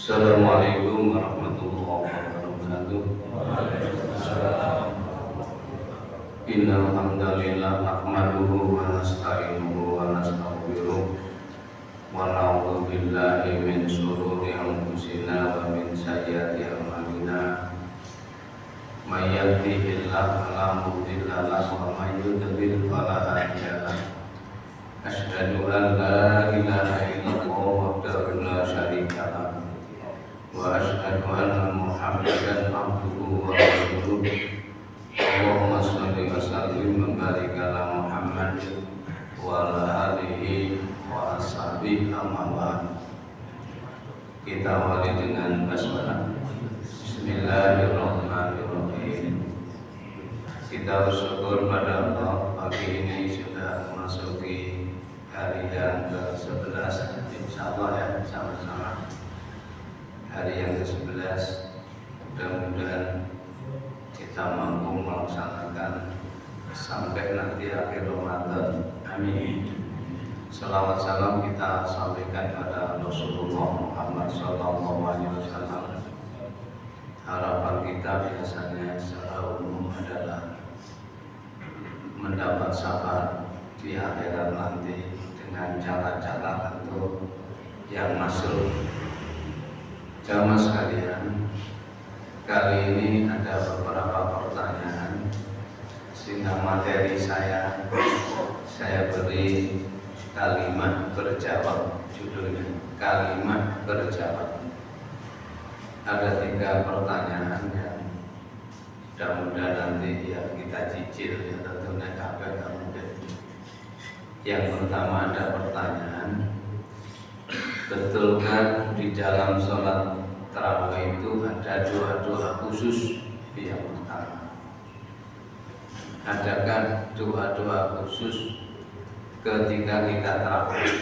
Assalamualaikum warahmatullahi wabarakatuh. Innal hamdalillah nahmaduhu wa nasta'inuhu wa nastaghfiruh wa na'udzu billahi min shururi anfusina wa min sayyiati a'malina. May yahdihillahu fala mudilla lahu wa may yudlil fala hadiya lahu. Asyhadu an la ilaha illallah wahdahu la syarika lahu wa asyhadu anna Muhammadan abduhu wa rasuluh. Allahumma shalli wa sallim wa barik ala Muhammad wa ala alihi wa ashabihi amma ba'd. Kita awali dengan basmalah. Bismillahirrahmanirrahim. Kita bersyukur pada Allah, pagi ini sudah memasuki hari yang ke-11, insyaallah ya, sama-sama hari yang ke-11. Mudah-mudahan kita mampu melaksanakan sampai nanti akhir Ramadan. Amin. Salawat salam kita sampaikan pada Rasulullah Muhammad SAW. Harapan kita biasanya secara umum adalah mendapat syafaat di akhirat nanti dengan cara-cara tentu yang masuk. Jamaah sekalian, kali ini ada beberapa pertanyaan, sehingga materi saya beri kalimat berjawab, judulnya kalimat berjawab. Ada 3 pertanyaan yang mudah-mudahan nanti ya kita cicil ya, tentunya kabeh mungkin. Yang pertama ada pertanyaan, betulkah di dalam sholat tarawih itu ada doa-doa khusus? Yang pertama, adakah doa-doa khusus ketika kita tarawih?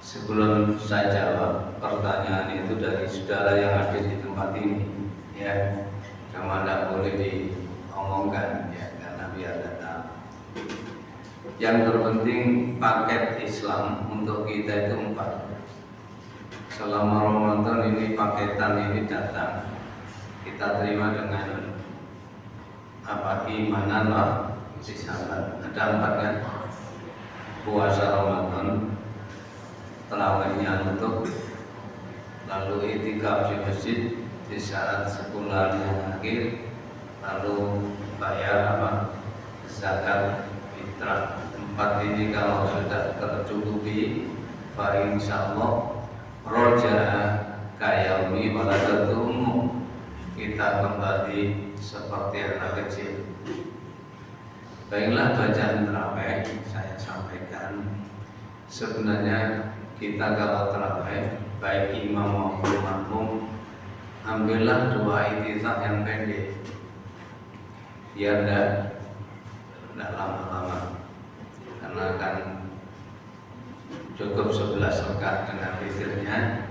Sebelum saya jawab pertanyaan itu dari saudara yang hadir di tempat ini, ya, cuma tidak boleh diomongkan ya, karena biar tahu. Yang terpenting paket Islam untuk kita itu 4. Selama Ramadan ini paketan ini datang, kita terima dengan imanan lah, sahabat. Ada 4 kan? Puasa Ramadan, tarawihnya nutup, lalu i'tikaf di masjid di saat 10 hari yang akhir, lalu bayar zakat fitrah. 4 ini kalau sudah tercukupi, fa insyaallah roja kayaumi waladatumu, kita kembali seperti anak kecil. Baiklah, bacaan tarawih saya sampaikan. Sebenarnya kita kalau tarawih, baik imam maupun makmum, ambillah doa iftitah yang pendek, biar tidak lama-lama, karena akan cukup 11 rakaat dengan witirnya.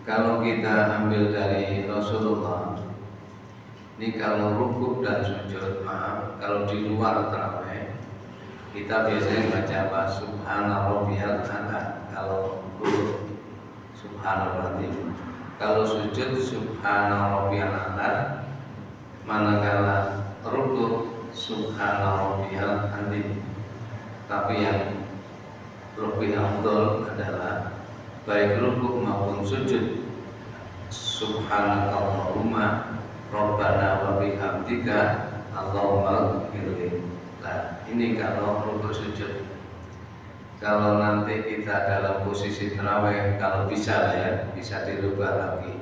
Kalau kita ambil dari Rasulullah, ini kalau rukuk dan sujud, kalau di luar tarawih kita biasanya baca subhana rabbiyal a'la. Kalau rukuk subhanallah, kalau sujud subhana rabbiyal a'la, manakala rukuk subhana rabbiyal azim. Tapi yang lebih afdal adalah baik rukuk maupun sujud subhanakallahumma rabbana wa bihamdika allahumma ighfirli. Nah, ini kalau rukuk sujud. Kalau nanti kita dalam posisi tarawih, kalau bisa lah ya, bisa dirubah lagi.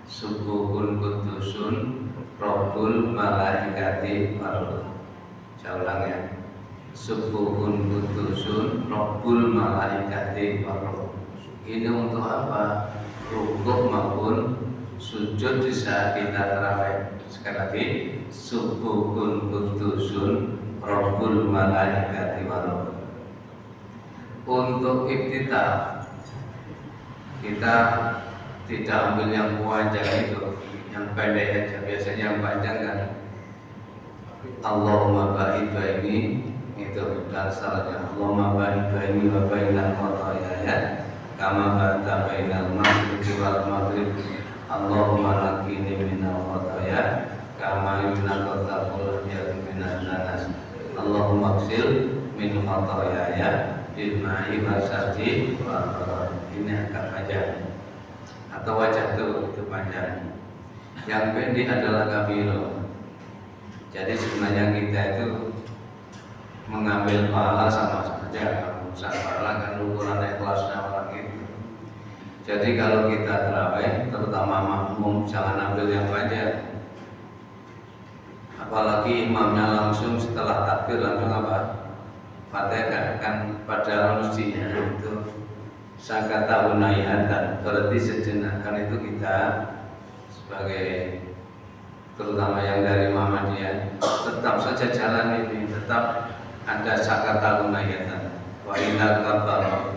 Subuhun kudusun rabbul malaikati waruh. Saya ulang ya. Subuhun kudusun rabbul malaikati waruh. Ini untuk apa? Rukuk maupun sujud di saat kita tarawih. Sekali lagi, subuhun kudusun rabbul malaikati waruh. Untuk iftitah, kita tidak ambil yang panjang itu, yang pendek aja. Biasanya yang panjang kan Allahumma ba'id baini, itu dan salatnya Allahumma ba'id baini wa bainal khataaya. kama bata bainal maghribi wal maghrib. Allahumma naqqini minal khataaya kama yunqal thawbul abyad minan danas. Allahumma ighsil min khataayaya bil ma'i wasalji wal barad. Ini agak panjang atau wajah itu panjang. Yang pendek adalah kabiro. Jadi sebenarnya kita itu mengambil pahala sama saja. Usaha pahala kan ukuran ikhlasnya orang itu. Jadi kalau kita tarawih, terutama makmum, jangan ambil yang panjang. Apalagi imamnya langsung setelah takbir langsung apa? Fatihah kan pada mestinya itu sakata unayatan, berarti sejenak. Kan itu kita sebagai terutama yang dari Muhammadiyah tetap saja jalan ini, tetap ada sakata unayatan. Wa inna kabar,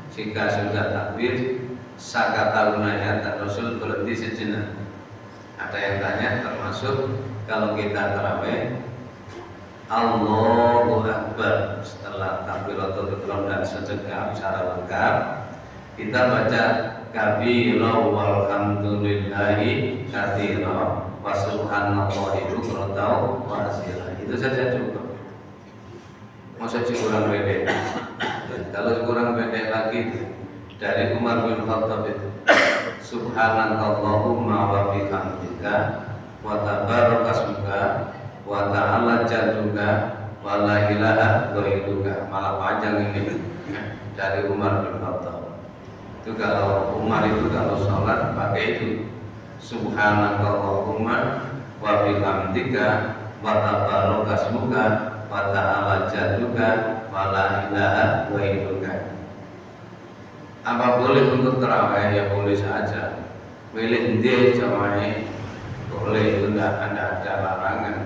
jika sudah takbir sakata unayatan, Rasul berhenti sejenak. Ada yang tanya termasuk kalau kita tarawih Allahu Akbar setelah takbiratul ihram dan sedekah secara lengkap, kita baca kabira walhamdulillahi katsira wa subhanallahi bukratan wa asila. Itu saja cukup. Masa kurang pendek. Kalau kurang pendek lagi dari Umar bin Khattab itu subhanallahumma wa bihamdika wa tabarakasmuka wa ta'ala jadduka wa la ilaha ghairuka. Malah panjang ini dari Umar bin Khattab. Itu kalau Umar itu kalau sholat pakai itu subhanallahumma wa bihamdika wa tabarakasmuka wa ta'ala jadduka wa la ilaha ghairuka. Apa boleh untuk tarawih? Ya boleh saja. Milih dia jamaah boleh, itu tidak ada larangan.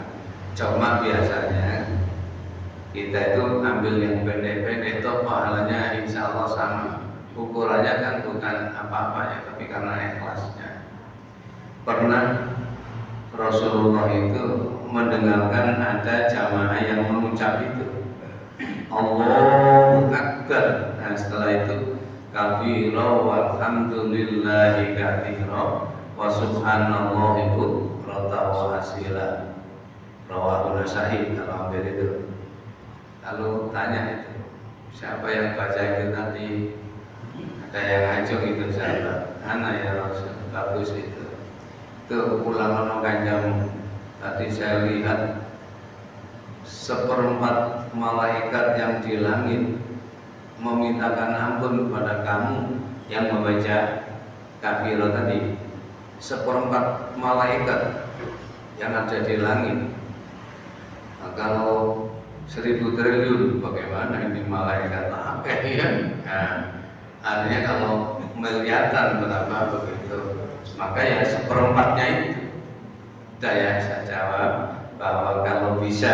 Cuma biasanya kita itu ambil yang pendek-pendek, itu pahalanya insya Allah sama. Ukurannya kan bukan apa-apa ya, tapi karena ikhlasnya. Pernah Rasulullah itu mendengarkan ada jamaah yang mengucap itu Allahu Akbar. Nah setelah itu kabira walhamdulillahi katsira wa subhanallahi bukratan wa asila. Rawahu Nasa'i. Kalau ambil itu, lalu tanya itu siapa yang baca itu tadi? Ada yang ngajung itu sahabat, anak ya Rasul, bagus itu. Itu ulangan kanjeng. Tadi saya lihat seperempat malaikat yang di langit memintakan ampun kepada kamu yang membaca kabiro tadi. Seperempat malaikat yang ada di langit. Nah, kalau 1000 triliun bagaimana ini malaikat apa ya? Nah, artinya kalau miliaran berapa begitu, maka ya seperempatnya itu. Saya jawab bahwa kalau bisa,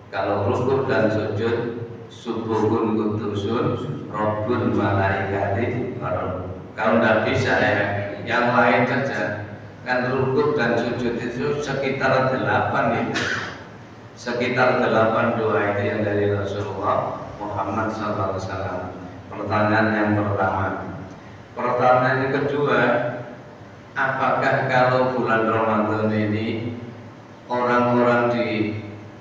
kalau rukuk dan sujud subuhun kudusun Rabbul malaikati. Kalau tidak bisa ya yang lain saja. Kan rukuk dan sujud itu sekitar 8 itu. Sekitar 8 doa itu yang dari Rasulullah Muhammad SAW. Pertanyaan yang pertama. Pertanyaan yang kedua, apakah kalau bulan Ramadan ini orang-orang di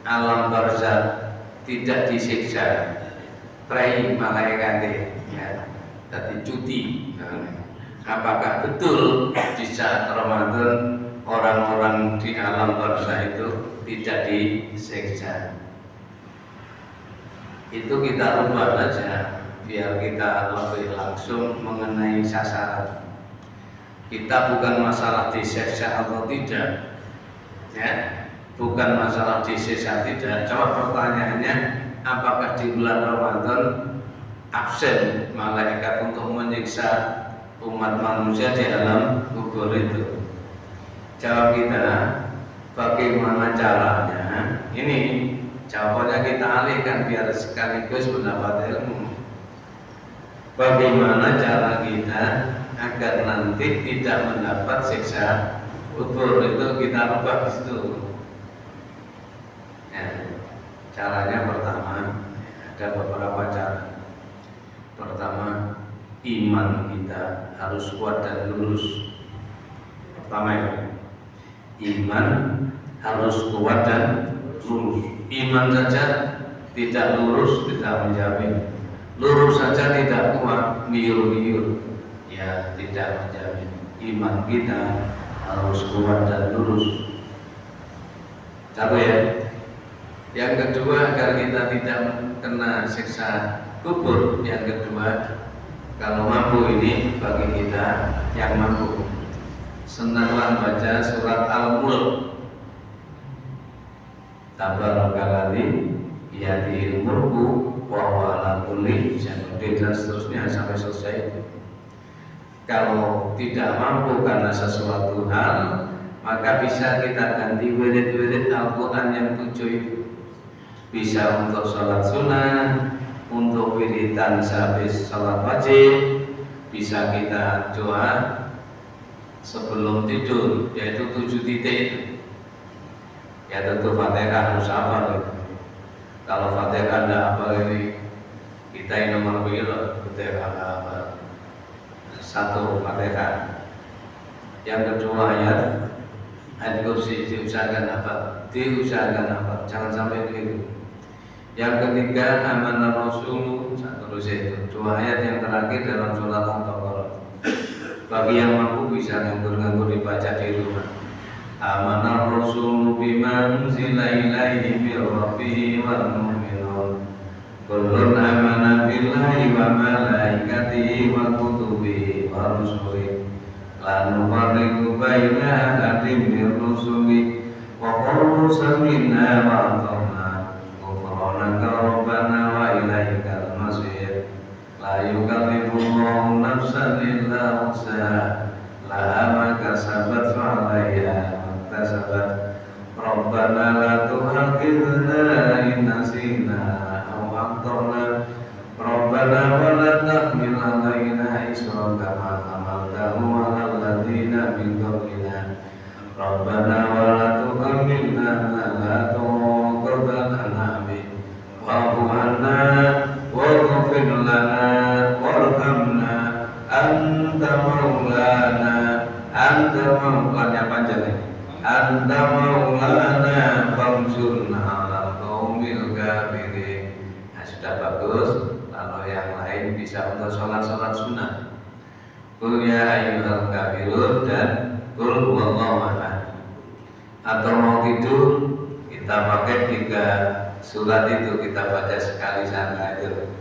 alam barzakh tidak disiksa prei malaikat ya, tadi cuti? Apakah betul di saat Ramadan orang-orang di alam barzakh itu tidak disiksa? Itu kita rubah saja biar kita lebih langsung mengenai sasaran. Kita bukan masalah disiksa atau tidak, ya, bukan masalah disiksa tidak. Coba pertanyaannya, apakah di bulan Ramadan absen malaikat untuk menyiksa umat manusia di alam kubur itu? Jawab kita, bagaimana caranya? Ini jawabannya kita alihkan biar sekaligus mendapat ilmu. Bagaimana cara kita agar nanti tidak mendapat siksa kubur? Itu kita rubah di situ. Ya, caranya pertama, ada beberapa cara. Pertama, iman kita harus kuat dan lurus. Pertama ya, iman harus kuat dan lurus. Iman saja tidak lurus tidak menjamin, lurus saja tidak kuat miur-miur ya tidak menjamin. Iman kita harus kuat dan lurus. Satu ya. Yang kedua, agar kita tidak kena siksa kubur. Yang kedua, kalau mampu ini bagi kita yang mampu, senanglah baca surat Al-Mulk. Tabarakalladzi biyadihil mulku wa huwa ala kulli syai'in dan seterusnya sampai selesai itu. Kalau tidak mampu karena sesuatu hal, maka bisa kita ganti wirid-wirid Al-Quran yang 7 itu. Bisa untuk sholat sunnah, untuk wiridan sehabis sholat wajib, bisa kita doa sebelum tidur, yaitu 7 titik itu. Ya tentu Fatihah harus hafal gitu. Kalau Fatihah tidak hafal ini, kita ini nomor berapa? Fatihah hafal 1 Fatihah. Yang kedua ayat kursi diusahakan hafal, jangan sampai keliru. Yang ketiga amanah Rasul, terus itu 2 ayat yang terakhir dalam surat Al-Baqarah. Bagi yang mampu bisa nganggur-nganggur dibaca di rumah. Amanah Rasul bima unzila ilaihi mir rabbihi wal mu'minun. Kullun amana billahi wa malaikatihi wa kutubihi wa rusulihi. La nufarriqu baina ahadin min rusuli wa qalu sami'na wa ata'na. Ghufranaka rabbana wa ilaikal masir. La yukallifullahu nafsan illa wus'aha. Laha ma kasabat wa 'alaiha ma iktasabat. Rabbana la tu'akhidhna in nasina aw akhtana. Rabbana wa la tahmil 'alaina isran kama hamaltahu 'alal ladzina min qablina. Rabbana wa la tuhammilna ma la taqata lana bih. Wa'fu 'anna waghfir lana warhamna anta maulana. Anta maulana panjang ini. Anta maulana famsurna 'alal qaumil kafirin. Nah, sudah bagus. Kalau yang lain bisa untuk sholat-sholat sunnah. Qul ya ayyuhal kafirun dan qul huwallahu ahad. Atau mau tidur kita pakai 3 surat itu kita baca sekali sana itu.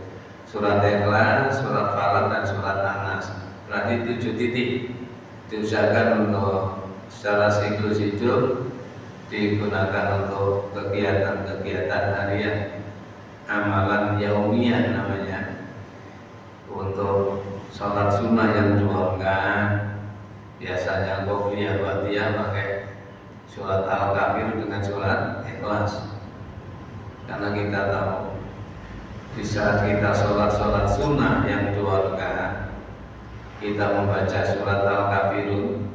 Surat Ikhlas, surat Falaq dan surat An-Nas. Berarti 7 titik. Diusahakan untuk secara siklus hidup, digunakan untuk kegiatan-kegiatan harian, amalan yaumiyah namanya. Untuk sholat sunnah yang 2 rakaat, biasanya qobliyah ba'diyah pakai surat Al-Kafir dengan surat Ikhlas. Karena kita tahu di saat kita sholat sunnah yang 2 rakaat, kita membaca surat Al-Kafirun,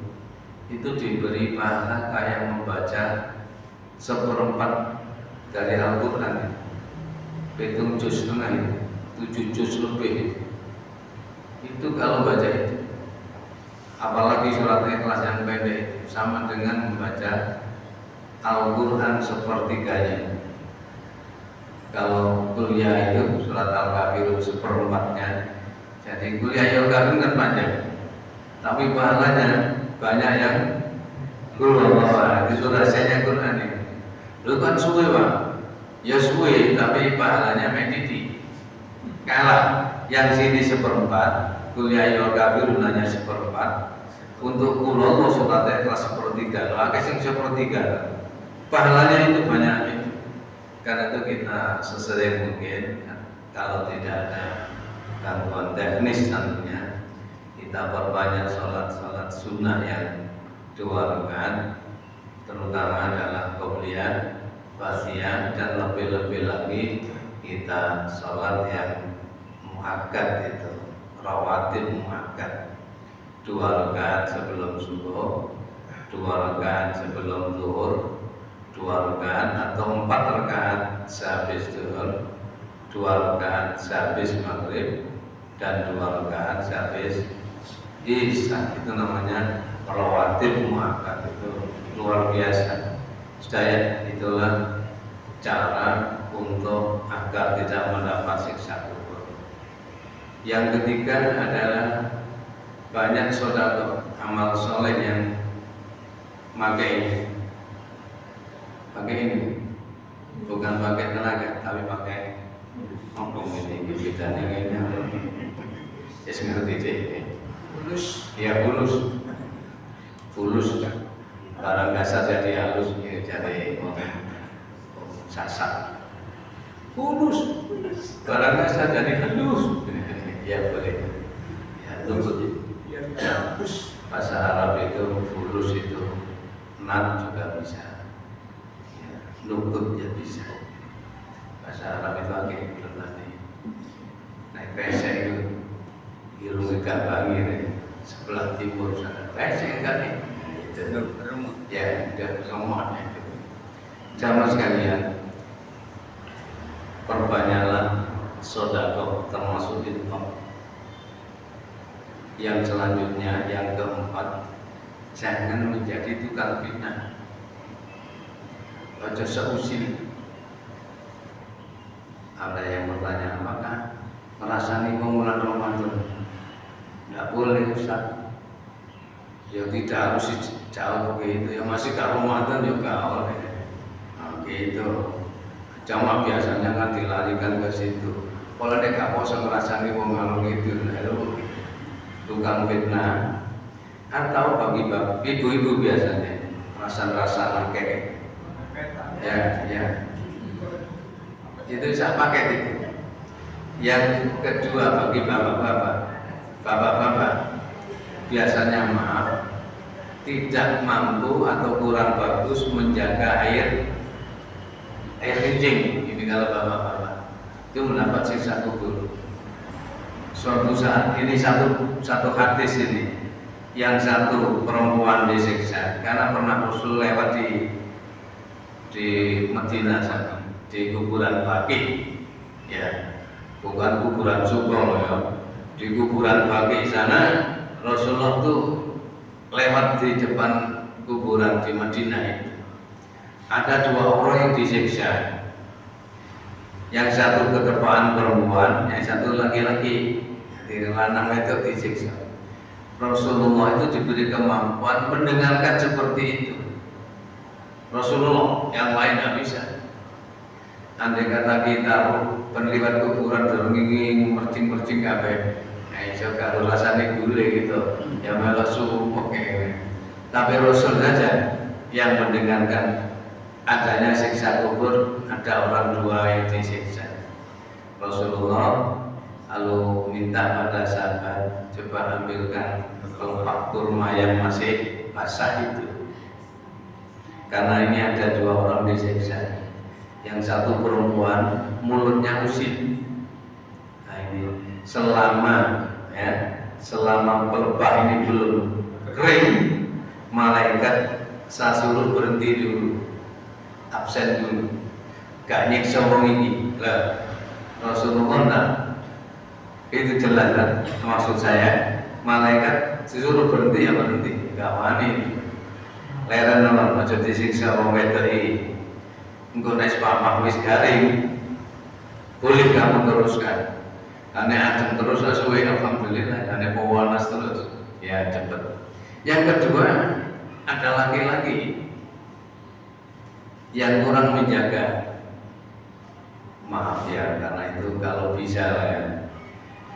itu diberi pahala kayak membaca 1/4 dari Al-Quran. Hitung juz setengah itu, 7 juz lebih itu kalau baca itu. Apalagi surat Ikhlas yang pendek itu sama dengan membaca Al-Quran sepertiganya. Kalau kuliah itu surat Al-Kafirun 1/4-nya. Jadi kuliah Al-Kafirun kan panjang, tapi pahalanya banyak yang kuliah di surat saya Quran ini. Lu kan suwe Pak, ya suwe, tapi pahalanya mediti. Kalah yang sini 1/4, kuliah Al-Kafirun hanya 1/4. Untuk kulo surat Ikhlas 1/3, lah kasih 1/3. Pahalanya itu banyak itu. Karena itu kita sesering mungkin, kalau tidak ada gangguan teknis tentunya, kita perbanyak sholat sunnah yang 2 rakaat, terutama adalah qobliyah, ba'diyah, dan lebih-lebih lagi kita sholat yang muakkad itu, rawatib muakkad. 2 rakaat sebelum subuh, 2 rakaat sebelum zuhur, 2 rakaat atau 4 rakaat sehabis zuhur, 2 rakaat sehabis maghrib, dan 2 rakaat sehabis Isya. Itu namanya rawatib muakkad, itu luar biasa. Sudah, itulah cara untuk agar tidak mendapat siksa kubur. Yang ketiga adalah banyak sedekah, amal soleh yang pakai ini, bukan pakai tenaga tapi pakai ngomong ini bedanya ini. Ya ngerti deh. Ya fulus barang kasar jadi halus, ya jadi sasak. Fulus barang kasar jadi halus, ya boleh. Ya lembut. Bahasa Arab itu fulus itu nat juga bisa, ya, lembut ya bisa. Bahasa Arab itu agak berarti. Naik pesek itu irung gak bangi sebelah timur sana. Pesek enggak nih? Ya, udah semua itu. Jamaah sekalian, perbanyaklah sedekah termasuk infak. Yang selanjutnya, yang keempat, jangan menjadi tukang fitnah. Ojo seusil. Ada yang bertanya, apakah merasani bulan Ramadan? Tidak boleh, Ustaz. Ya tidak harus jauh begitu. Ya masih ke Ramadan juga oleh. Nah, gitu. Jamaah biasanya kan dilarikan ke situ. Kalau dia gak bosan merasani bulan itu, lalu tukang fitnah. Atau bagi ibu-ibu biasanya rasa-rasa kayak ya itu saya pakai itu. Yang kedua bagi bapak-bapak biasanya tidak mampu atau kurang bagus menjaga air kencing. Ini kalau bapak-bapak itu mendapat siksa kubur. Suatu saat ini satu hadis ini, yang satu perempuan disiksa karena pernah Rasul lewat di Madinah sana, di kuburan Baqi, ya, bukan kuburan Subang ya, di kuburan Baqi sana Rasulullah tuh lewat di depan kuburan di Madinah itu. Ada 2 orang yang disiksa, yang satu ketepaan perempuan, yang satu laki-laki. Di lanang itu disiksa. Rasulullah itu diberi kemampuan mendengarkan seperti itu. Rasulullah, yang lain tidak bisa. Andai kata kita penlibat kuburan ternging mercing kabeh, juga kalau rasanya gule gitu, ya malah suhu pakai. Tapi Rasul saja yang mendengarkan adanya siksa kubur, ada orang 2 yang disiksa. Rasulullah lalu minta pada sahabat, coba ambilkan kelopak kurma yang masih basah itu, karena ini ada 2 orang disiksa. Yang satu perempuan, mulutnya usil. Nah ini selama pelepah ini belum kering, malaikat saya suruh berhenti dulu, absen dulu, gak nyiksa orang ini. Lah Rasulullah nah, itu jelas kan? Maksud saya, malaikat disuruh berhenti ya berhenti, gak wani. Leren nama, aja disiksa orang wedok. Engkau naik pamah wis garing, boleh kamu teruskan. Ane adem terus sesuai, alhamdulillah. Ane pewanas terus, ya cepet. Yang kedua, ada laki-laki yang kurang menjaga. Maaf ya, karena itu kalau bisa ya,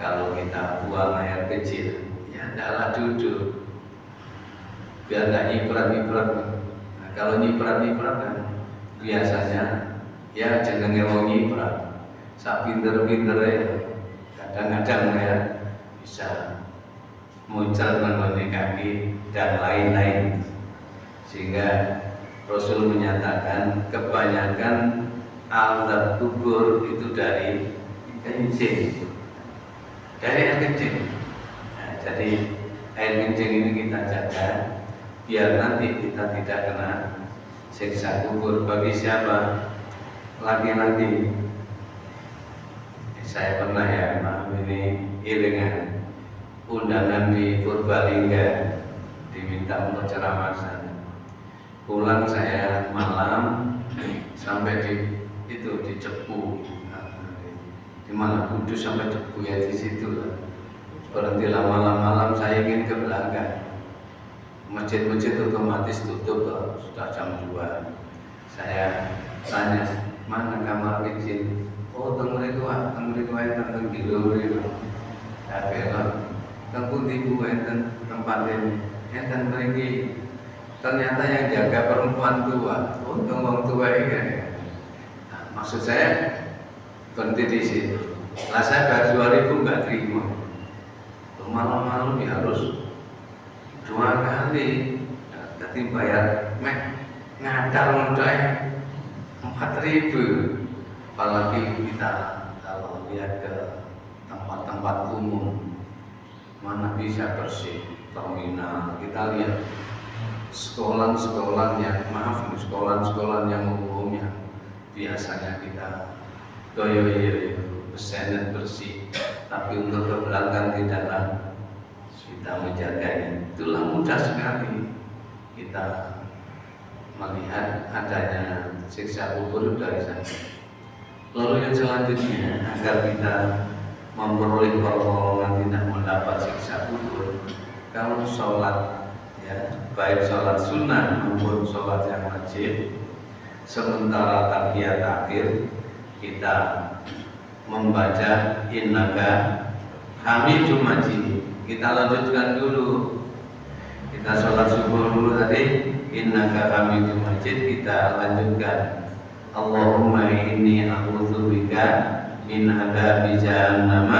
kalau kita buang air kecil, ya adalah duduk, biar nggak nyiprat. Nah, kalau nyiprat kan biasanya ya jenenge wong nyiprat, sak pinter-pinter ya, kadang-kadang ya bisa muncul mengenai kaki dan lain-lain, sehingga Rasul menyatakan kebanyakan alat kubur itu dari kencing, dari air kencing. Nah, jadi air kencing ini kita jaga biar nanti kita tidak kena siksa kubur. Bagi siapa? Laki-laki. Saya pernah ya, maaf ini iring undangan di Purbalingga, diminta untuk ceramah sana. Pulang saya malam sampai di Cepu, di mana Kudus sampai Cepu ya di situ lah. Berhenti malam-malam saya ingin ke belakang. Masjid-masjid otomatis tutup loh, sudah jam 2. Saya tanya, mana kamar kecil? Oh, teng mriku enten gilo mriku. Ya belok. Teng pundi Bu enten tempat ini? Enten mriki. Ternyata yang jaga perempuan tua. Untung wong tua ini. Nah, maksud saya berhenti di situ. Lah saya bayar 2.000 nggak terima. Malam-malam ya harus 2 kali. Jadi bayar ngadal modalnya 4.000. Apalagi kita kalau lihat ke tempat-tempat umum, mana bisa bersih, terminal. Kita lihat sekolah-sekolah yang umumnya biasanya kita bersih bersih, tapi untuk ke belakang tidaklah kita menjaganya. Itulah mudah sekali kita melihat adanya siksa kubur dari sana. Lalu yang selanjutnya, agar kita memperoleh pertolongan tidak mendapat siksa kubur, kalau sholat, ya, baik sholat sunnah maupun sholat yang wajib, sementara tahiyat akhir kita membaca innaka hamidum majid. Kita lanjutkan dulu. Kita sholat subuh dulu tadi, innaka hamidum majid, kita lanjutkan. Allahumma inni a'udzubika min adzabi jahannam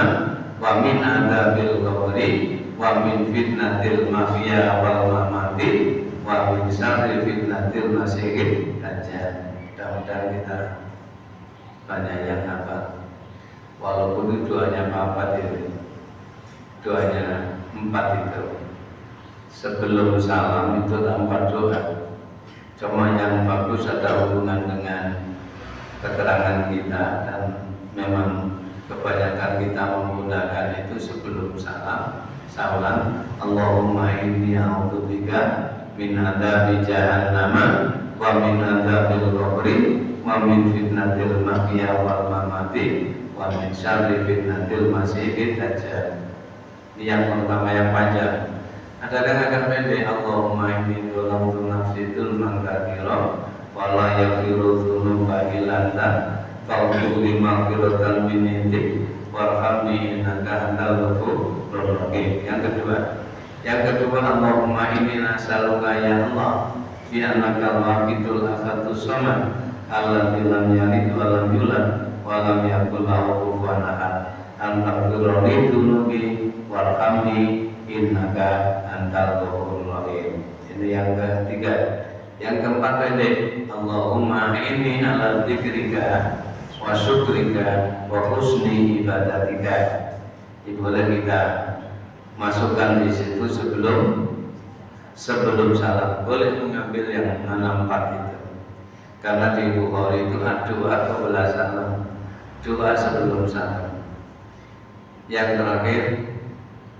wa min adzabil qabri wa min fitnatil mahya wal mamati wa min syarri fitnatil masiihid dajjal. Mudah-mudahan kita banyak yang hafal. Walaupun itu doanya 4 itu. Doanya 4 itu. Sebelum salam itu 4 doa. Cuma yang bagus ada hubungan dengan keterangan kita, dan memang kebanyakan kita menggunakan itu sebelum salam. Allahumma inni a'udzubika min adzabi jahannam wa min adzabil qabri wa min fitnatil mahya wal mamati wa min syarri fitnatil masiihid dajjal. Ini yang pertama yang panjang. Ada yang agak pendek. Allahumma inni dzalamtu nafsi dzulman katsira wa la yaghfiru dzunuba illa anta faghfir li maghfiratan min indik warhamni innaka antal ghafurur rahim. Yang kedua, Allahumma inni nas'aluka ya Allah bi annaka al-wahidul ahadus samad alladzi lam yalid wa lam yulad wa lam yakul lahu kufuwan ahad an taghfir li dzunubi warhamni innaka antal ghafurur rahim. Ini yang ketiga. Yang keempat pendek. Allahumma inni ala dzikrika wa syukrika wa husni ibadatika. Ini boleh kita masukkan di situ sebelum salam. Boleh mengambil yang mana 4 itu. Karena di Bukhari itu ada doa qabla salam, doa sebelum salam. Yang terakhir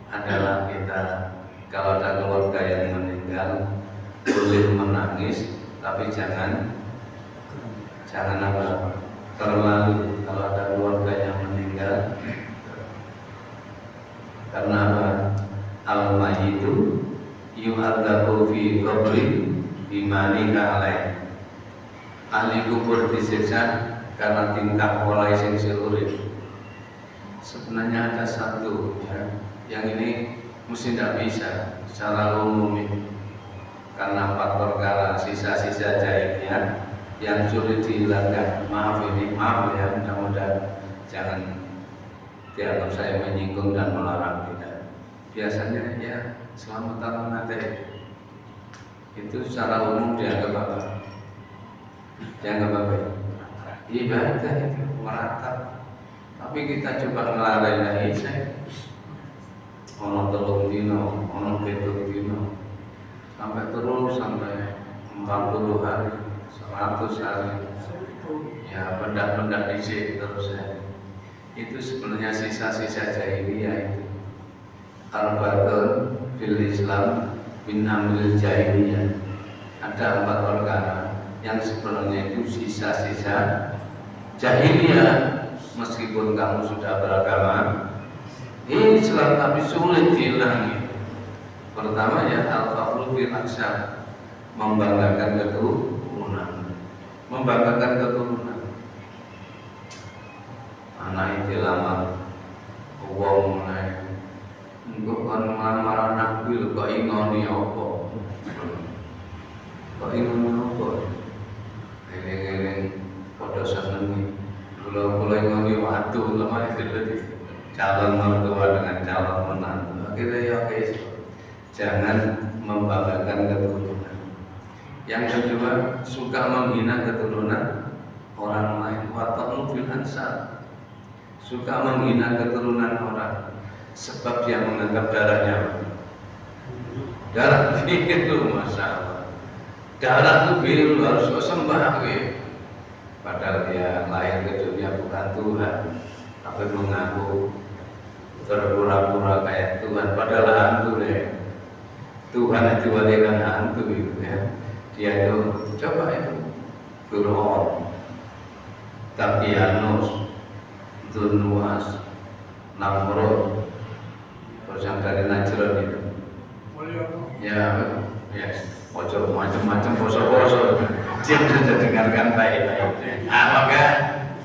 adalah kita kalau ada keluarga yang meninggal boleh menangis, tapi jangan apa terlalu. Kalau ada keluarga yang meninggal, karena apa? Al-mayyitu yu'adzabu fi qabri bimanika alaih. Ahli kubur disiksa karena tingkah pola sing urip. Sebenarnya ada satu ya, yang ini mesti tidak bisa secara umum ini, karena faktor sisa-sisa jahiliyah yang sulit dihilangkan. Maaf ya, mudah-mudahan jangan dianggap saya menyinggung dan melarang, tidak. Biasanya ya selamatan materi itu secara umum dianggap apa? Dianggap apa? Ibadah itu meratap. Tapi kita coba ngelarang saya ono 3 dino, ono 7 dino, sampai terus sampai 40 hari, 100 hari. Ya benda-benda disik terus ya. Itu sebenarnya sisa-sisa jahiliyah itu. Arbaatun fil Islam min amril jahiliyah. Ada 4 perkara yang sebenarnya itu sisa-sisa jahiliyah. Meskipun kamu sudah beragama Islam tapi sulit dihilangi. Pertama ya al-fakhru fil ansab, membanggakan keturunan. Membanggakan keturunan. Anak itu lamar wong naik engko kon ngamar anak kuwi kok ingoni apa? Kok ingoni apa? Eling-eling padha seneng. Kula ingoni watu lemah iki calon mertua dengan calon menantu. Akhirnya ya guys, jangan membanggakan keturunan. Yang kedua, suka menghina keturunan orang lain. Wata'nu fil ansab, suka menghina keturunan orang sebab dia menganggap darahnya darah biru, masalah darah itu biru harus kau sembah padahal dia lahir ke dunia bukan Tuhan tapi mengaku berpura-pura kayak Tuhan padahal hantu deh. Tuhan itu walikan hantu itu ya. Dia itu coba itu Fir'aun, Takianus, Dunwas, Namrud, terus yang dari Najran itu ya, yes, pojok macam-macam, poso-poso diam saja, dengarkan baik-baik. Maka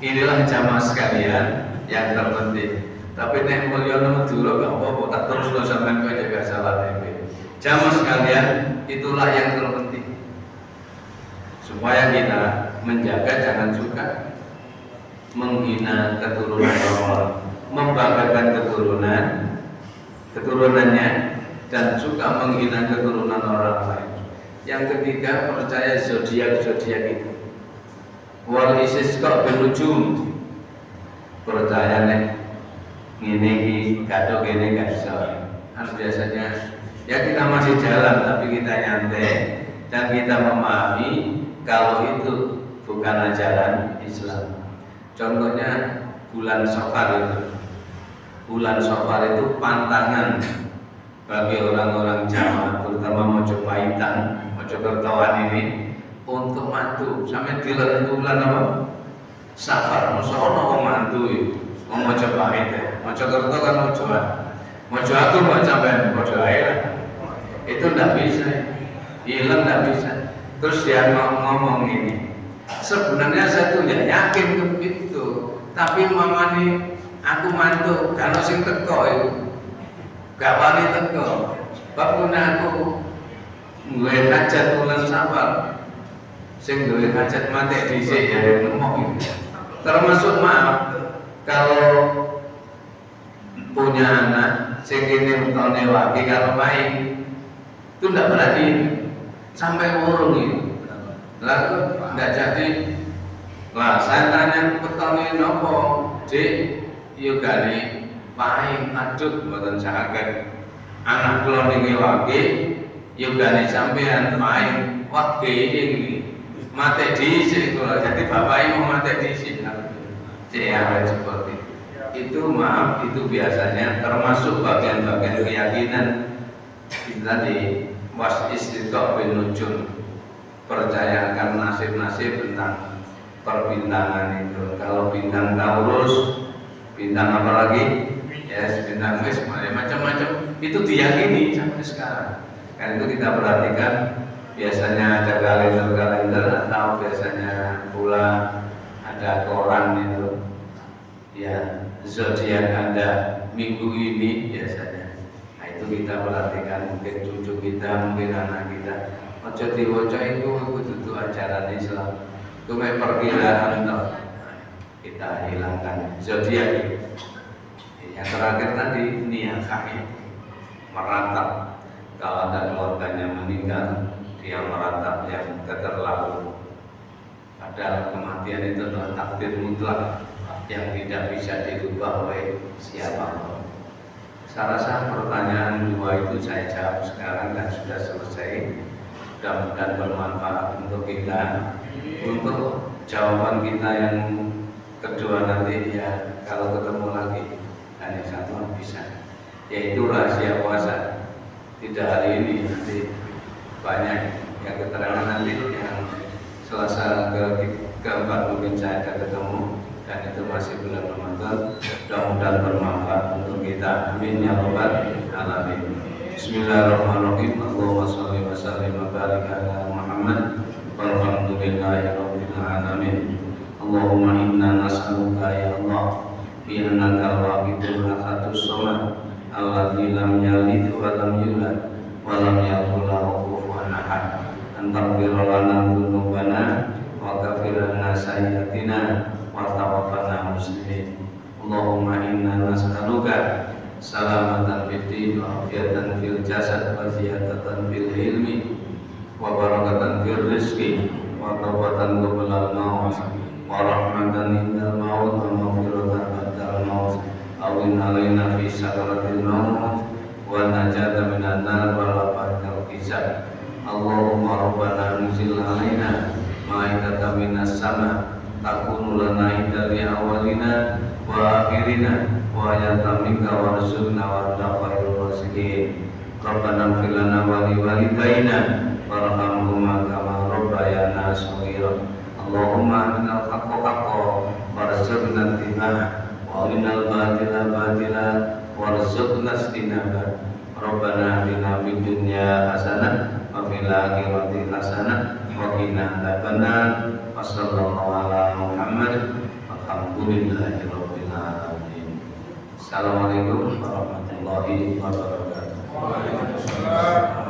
inilah jamaah sekalian yang terpenting. Tapi nek mulya Madura gak apa-apa, tak terus lo sampean kowe jaga salat iki. Jamaah sekalian, itulah yang terpenting. Supaya kita menjaga jangan suka menghina keturunan orang, membanggakan keturunannya dan suka menghina keturunan orang lain. Yang ketiga, percaya zodiak itu. Wal istisqa bil nujum. Percaya nek ngene iki kado kene gak iso. Biasanya ya kita masih jalan tapi kita nyantai dan kita memahami kalau itu bukan ajaran Islam. Contohnya bulan Safar itu pantangan bagi orang-orang Jawa, terutama Mojopahitan, Mojokertoan ini untuk mantu. Sampai dilarang bulan apa? Safar. Masa ono wong mantu itu, wong Mojopahit ya. Mojokerto kan Mojo aku mbak sampean Mojo air. Itu ndak bisa, hilang ndak bisa. Terus dia ngomong ini. Sebenarnya saya tuh nggak yakin ke itu, tapi mama nih aku mantu kalau sing teko itu gak wani teko. Bapaknya aku duwe hajat bulan Safar, sing duwe hajat mati dhisik ya nemu. Termasuk maaf kalau punya anak sing kene utone lagi kalau main itu ndak berani sampai urung itu. Lalu nggak jadi. Lah saya tanya petani nopo, Dik, yuk gali paling aduk mboten saged. Anak kula niki lagi yuk gali sampean paling wah ini mate dhisik kula. Jadi bapak mau mate dhisik. Cewek seperti itu maaf itu biasanya termasuk bagian-bagian keyakinan kita di was istiqomah bin nujum. Percaya akan nasib-nasib tentang perbintangan itu. Kalau bintang Taurus, bintang apa lagi? Yes, bintang Mes, macam-macam. Itu diyakini sampai sekarang. Karena itu kita perhatikan biasanya ada kalender atau biasanya pula ada koran itu. Ya, zodiak Anda minggu ini biasanya. Nah, itu kita perhatikan mungkin cucu kita, mungkin anak kita. Ojo diwaca itu kudu ajaran Islam. Itu perkiraan kita hilangkan zodiak. Yang terakhir tadi niyakah meratap. Kalau ada keluarganya meninggal, dia meratap yang keterlaluan. Padahal kematian itu adalah takdir mutlak yang tidak bisa dirubah oleh siapapun. Saya rasa pertanyaan dua itu saya jawab sekarang dan sudah selesai. Mudah-mudahan bermanfaat untuk kita. Untuk jawaban kita yang kedua nanti ya kalau ketemu lagi hanya satu bisa. yaitu rahasia puasa. Tidak hari ini, nanti banyak yang keterangan nanti yang Selasa keempat mungkin saya akan ketemu, dan itu masih bulan Ramadan. Mudah-mudahan bermanfaat untuk kita. Amin ya rabbal alamin. Bismillahirrahmanirrahim. Allahumma sholli wa sallim wa barik ala Muhammad. Walhamdulillahi rabbil alamin. Allahumma inna nas'aluka ya Allah bi annaka al-wahidul ahadus samad alladzi lam yalid wa lam yulad wa lam yakul lahu kufuwan ahad. Antaghfir lana dzunubana wa ghfir lana sayyi'atina wa tawaffana muslimin. Allahumma inna nas'aluka salamatan fid din wa afiyatan fil jasad wa ziyadatan fil ilmi wa barakatan fil rizqi wa tawbatan qabla al-maut wa rahmatan indal maut wa maghfiratan ba'dal maut awin alaina fi sakratil maut wa najata minan nar wa lafadal hisab. Allahumma rabbana nuzil alaina ma'idatan minas sama takunu lana idali awalina wa akhirina wa ayatan minka warzuqna wa khairul raziqin. Rabbana ighfir lana wa li walidayna warhamhuma kama rabbayana shaghira. Allahumma arinal haqqa haqqan warzuqna ittiba'ah wa arinal batila batila warzuqna ijtinabah. Rabbana atina fid dunya hasanah wa fil akhirati hasanah wa qina adzabannar. Wa sallallahu ala Muhammad. Alhamdulillahi rabbil alamin. Assalamualaikum warahmatullahi wabarakatuh. Waalaikumsalam.